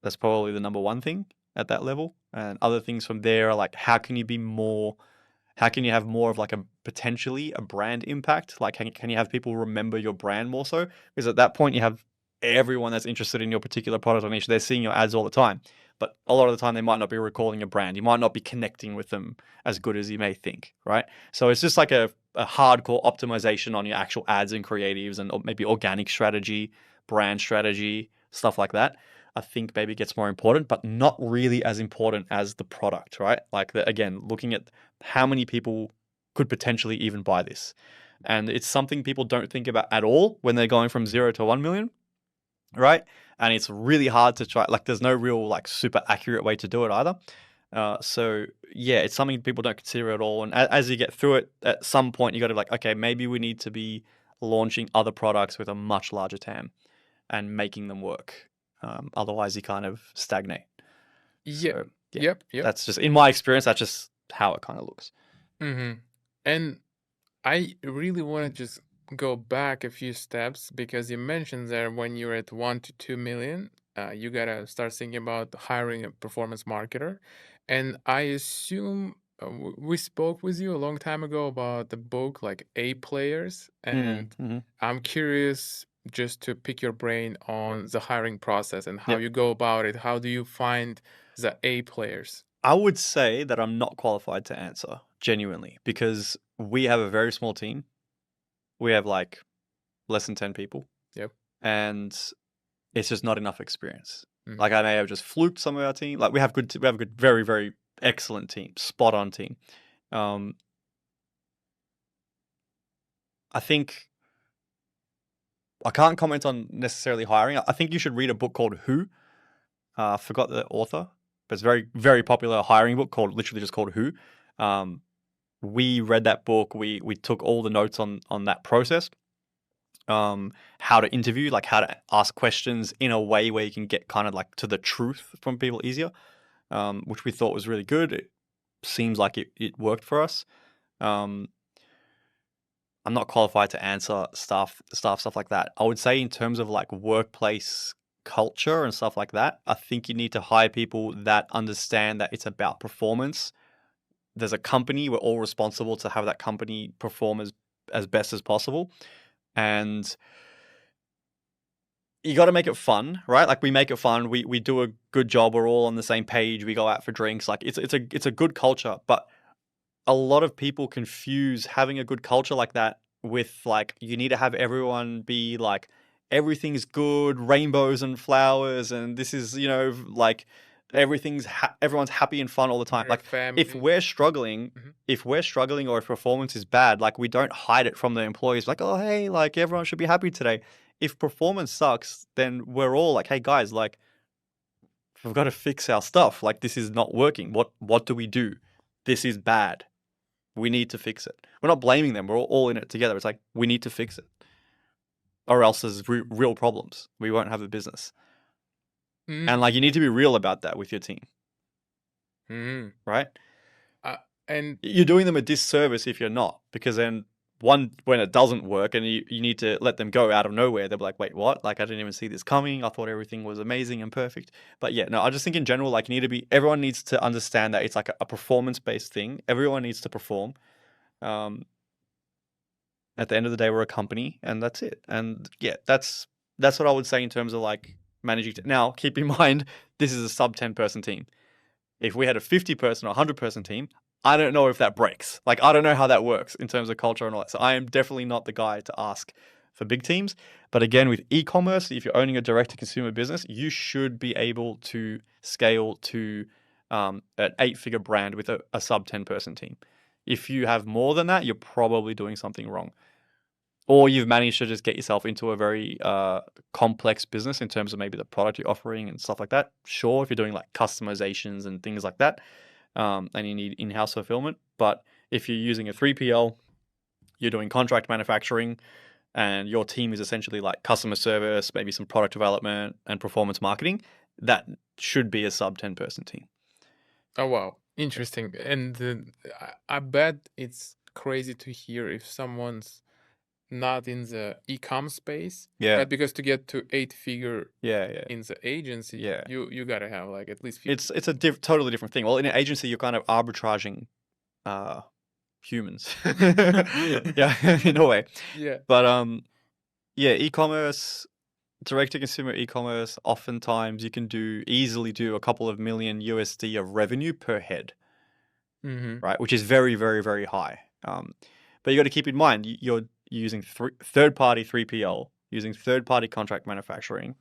that's probably the number one thing at that level. And other things from there are like, how can you be more? How can you have more of like a potentially a brand impact? Like, can you have people remember your brand more so? Because at that point, you have everyone that's interested in your particular product or niche. They're seeing your ads all the time, but a lot of the time they might not be recalling your brand. You might not be connecting with them as good as you may think, right? So it's just like a hardcore optimization on your actual ads and creatives and maybe organic strategy, brand strategy, stuff like that. I think maybe gets more important, but not really as important as the product, right? Like again, looking at how many people could potentially even buy this. And it's something people don't think about at all when they're going from 0 to 1 million, right? And it's really hard to try. Like, there's no real like super accurate way to do it either. So yeah, it's something people don't consider at all. And as you get through it, at some point you got to like, okay, maybe we need to be launching other products with a much larger TAM and making them work. Otherwise, you kind of stagnate. Yeah. So yeah, Yep. that's just in my experience. That's just how it kind of looks. And I really want to just go back a few steps because you mentioned there when you're at 1 to 2 million, you gotta start thinking about hiring a performance marketer. And I assume we spoke with you a long time ago about the book like A Players, and Mm-hmm. I'm curious just to pick your brain on the hiring process and how Yep. you go about it. How do you find the A players? I would say that I'm not qualified to answer genuinely because we have a very small team. We have like less than 10 people, Yep. and it's just not enough experience. Mhm. Like, I may have just fluked some of our team. Like, we have we have a good, very, very excellent team, spot on team. Um, I think I can't comment on necessarily hiring. I think you should read a book called Who. I forgot the author, but it's very, very popular hiring book called literally just called Who. Um, we read that book. We took all the notes on that process. How to interview, like how to ask questions in a way where you can get kind of like to the truth from people easier, which we thought was really good. It seems like it worked for us. Um, I'm not qualified to answer stuff like that. I would say in terms of like workplace culture and stuff like that, I think you need to hire people that understand that it's about performance. There's a company, we're all responsible to have that company perform as best as possible. And you got to make it fun, right? Like we make it fun. We do a good job. We're all on the same page. We go out for drinks. Like it's a good culture, but a lot of people confuse having a good culture like that with like you need to have everyone be like everything's good, rainbows and flowers, and this is like everyone's happy and fun all the time. We're a Like if family. we're struggling, Mhm. or if performance is bad, like we don't hide it from the employees. Like oh hey, like everyone should be happy today. If performance sucks, then we're all like hey guys, like we've got to fix our stuff. Like this is not working. What do we do? This is bad. We need to fix it. We're not blaming them. We're all in it together. It's like, we need to fix it. Or else there's real problems. We won't have a business. And like, you need to be real about that with your team, Mhm. right? Uh, and You're doing them a disservice if you're not, because then when it doesn't work and you need to let them go out of nowhere, they'll be like, wait, what? Like, I didn't even see this coming. I thought everything was amazing and perfect. But yeah, no, I just think in general, like, everyone needs to understand that it's like a performance-based thing. Everyone needs to perform. At the end of the day, we're a company, and that's it. And yeah, that's what I would say in terms of like managing. Now, keep in mind, this is a sub 10-person team. If we had a 50-person or 100-person team, I don't know if that breaks. Like, I don't know how that works in terms of culture and all that. So I am definitely not the guy to ask for big teams. But again, with e-commerce, if you're owning a direct-to-consumer business, you should be able to scale to an 8-figure brand with a sub 10-person team. If you have more than that, you're probably doing something wrong. Or you've managed to just get yourself into a very complex business in terms of maybe the product you're offering and stuff like that. Sure, if you're doing like customizations and things like that, and you need in-house fulfillment. But if you're using a 3PL, you're doing contract manufacturing, and your team is essentially like customer service, maybe some product development and performance marketing, that should be a sub 10-person team. oh wow, interesting. And I bet it's crazy to hear if someone's not in the e-com space, Yeah, right? Because to get to 8-figure yeah, yeah, in the agency, yeah. you gotta have like at least 50. It's a totally different thing. Well, in an agency, you're kind of arbitraging uh, humans. Yeah, in a way. Yeah. But yeah, e-commerce, direct to consumer e-commerce, oftentimes you can easily do a couple of million USD of revenue per head, Mm-hmm. right? Which is very, very, very high. But you got to keep in mind you're using third-party 3PL, using third-party contract manufacturing,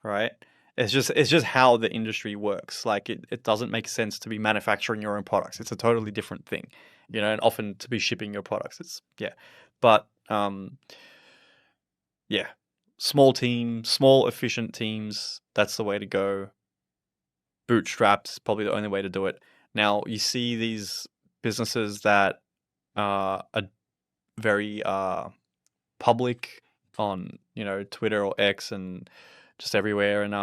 right? It's just how the industry works. Like it doesn't make sense to be manufacturing your own products. It's a totally different thing, and often to be shipping your products. It's yeah. But yeah. Small team, small efficient teams, that's the way to go. Bootstrapped is probably the only way to do it. Now, you see these businesses that are very public on, Twitter or X and just everywhere, and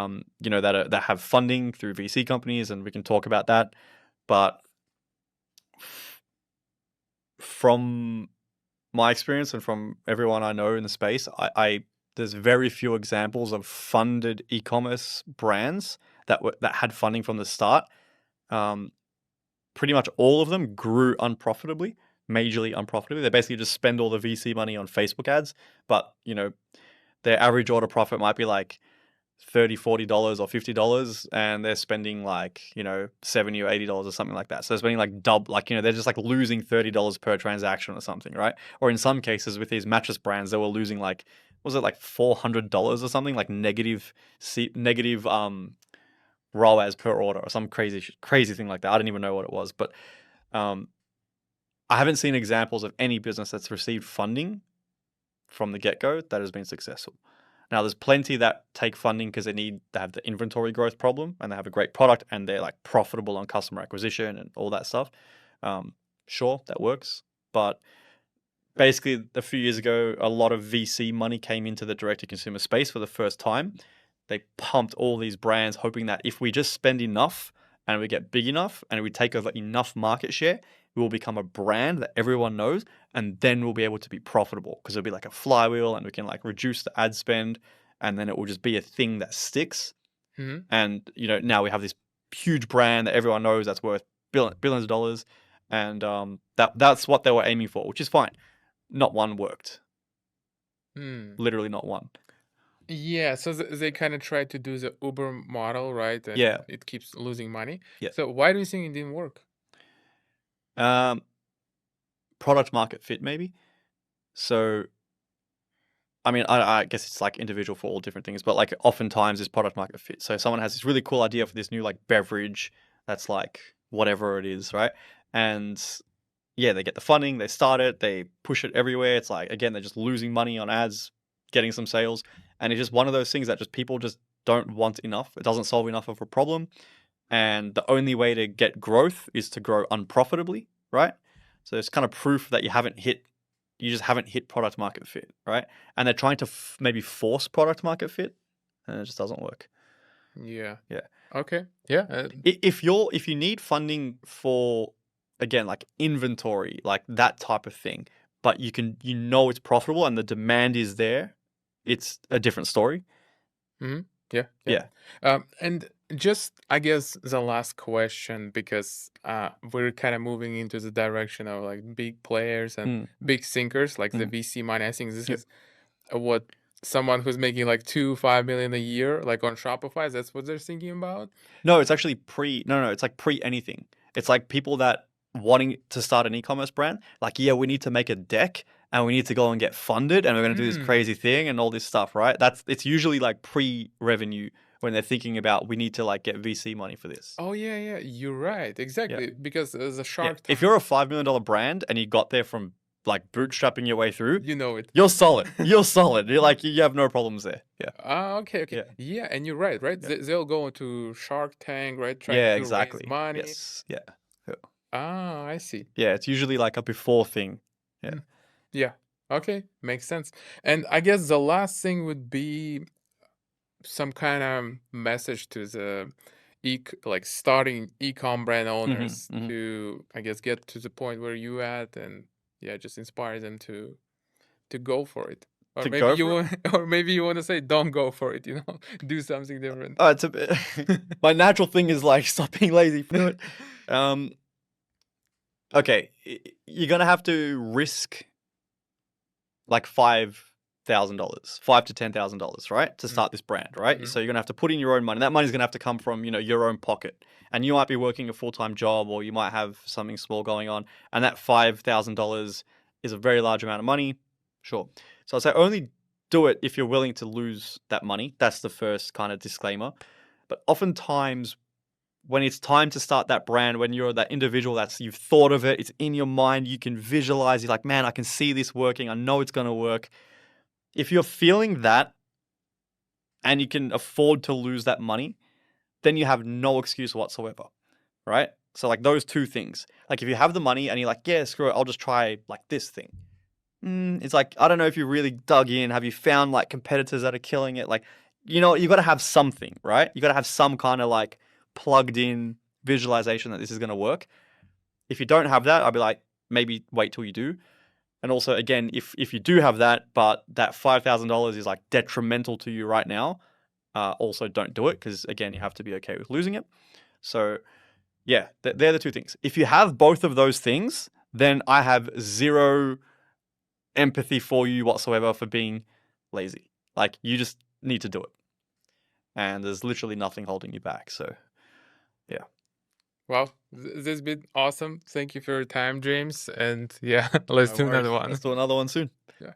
that have funding through VC companies, and we can talk about that. But from my experience and from everyone I know in the space, I there's very few examples of funded e-commerce brands that had funding from the start. Pretty much all of them grew unprofitably, majorly unprofitably. They basically just spend all the VC money on Facebook ads, but their average order profit might be like $30, $40 or $50, and they're spending like $70 or $80 or something like that. So they're spending like double, like they're just like losing $30 per transaction or something, right? Or in some cases with these mattress brands, they were losing like, was it like $400 or something, like negative ROAS per order or some crazy thing like that. I don't even know what it was, but um, I haven't seen examples of any business that's received funding from the get-go that has been successful. Now, there's plenty that take funding because they have the inventory growth problem and they have a great product and they're like profitable on customer acquisition and all that stuff. Sure, that works. But basically, a few years ago, a lot of VC money came into the direct-to-consumer space for the first time. They pumped all these brands hoping that if we just spend enough and we get big enough and we take over enough market share, we will become a brand that everyone knows, and then we'll be able to be profitable because it'll be like a flywheel and we can like reduce the ad spend and then it will just be a thing that sticks. Mhm. And now we have this huge brand that everyone knows that's worth billions of dollars, and that's what they were aiming for, which is fine. Not one worked. Hmm. Literally not one. Yeah, so they kind of tried to do the Uber model, right? And Yeah. it keeps losing money. Yeah. So why do you think it didn't work? Um, Product market fit, maybe. So, I mean, I guess it's like individual for all different things, but like oftentimes it's product market fit. So someone has this really cool idea for this new like beverage that's like whatever it is, right? And yeah, they get the funding, they start it, they push it everywhere. It's like, again, they're just losing money on ads, getting some sales. And it's just one of those things that just people just don't want enough. It doesn't solve enough of a problem. And the only way to get growth is to grow unprofitably, right? So it's kind of proof that you just haven't hit product market fit, right? And they're trying to maybe force product market fit, and it just doesn't work. Yeah. Yeah. Okay. Yeah. If you need funding for, again, like inventory, like that type of thing, but it's profitable and the demand is there, it's a different story. Mhm. Yeah, yeah. Yeah. And just, I guess, the last question, because we're kind of moving into the direction of like big players and Mm, big thinkers, like the mm, VC money. I think this yep. is what someone who's making like 5 million a year, like on Shopify, that's what they're thinking about. No, it's actually no, it's like pre anything. It's like people that wanting to start an e-commerce brand, like, yeah, we need to make a deck and we need to go and get funded and we're going to do this Mm. crazy thing and all this stuff, right? It's usually like pre-revenue when they're thinking about we need to like get VC money for this. Oh yeah, yeah. You're right. Yeah. Exactly. Because the Yeah. Shark If Tank, you're a $5 million brand and you got there from like bootstrapping your way through, you know it. you're solid. You're solid. You're like, you have no problems there. Yeah. Ah, okay, okay. Yeah. Yeah, and you're right, right? Yeah. They'll go into Shark Tank, right? Trying Yeah, to raise exactly. money. Yes. Yeah. Yeah. Ah, I see. Yeah. It's usually like a before thing. Yeah. Mm. Yeah. Okay, makes sense. And I guess the last thing would be some kind of message to the like starting e-com brand Hmm. owners Hmm. to, I guess, get to the point where you at, and yeah, just inspire them to go for it. Or To maybe go you for it. want, or maybe you want to say don't go for it, do something different. It's a bit. My natural thing is like stop being lazy. Do it. Um. Okay, you're gonna have to risk like $5,000, $5,000 to $10,000, right, to start this brand, right? Mm-hmm. So you're gonna have to put in your own money. That money's gonna have to come from your own pocket, and you might be working a full-time job, or you might have something small going on, and that $5,000 is a very large amount of money. Sure. So I'd say only do it if you're willing to lose that money. That's the first kind of disclaimer. But oftentimes, when it's time to start that brand, when you're that individual you've thought of it, it's in your mind, you can visualize, you're like, man, I can see this working, I know it's gonna work. If you're feeling that and you can afford to lose that money, then you have no excuse whatsoever, right? So like those two things. Like if you have the money and you're like, yeah, screw it, I'll just try like this thing. It's like, I don't know if you really dug in. Have you found like competitors that are killing it? Like, you got to have something, right? You got to have some kind of like plugged in visualization that this is going to work. If you don't have that, I'd be like, maybe wait till you do. And also, again, if you do have that, but that $5,000 is like detrimental to you right now, also don't do it because, again, you have to be okay with losing it. So, yeah, they're the two things. If you have both of those things, then I have zero empathy for you whatsoever for being lazy. Like, you just need to do it. And there's literally nothing holding you back. So, yeah. Well, this has been awesome. Thank you for your time, James. And yeah, let's No do worries. another one. Let's do another one soon. Yeah.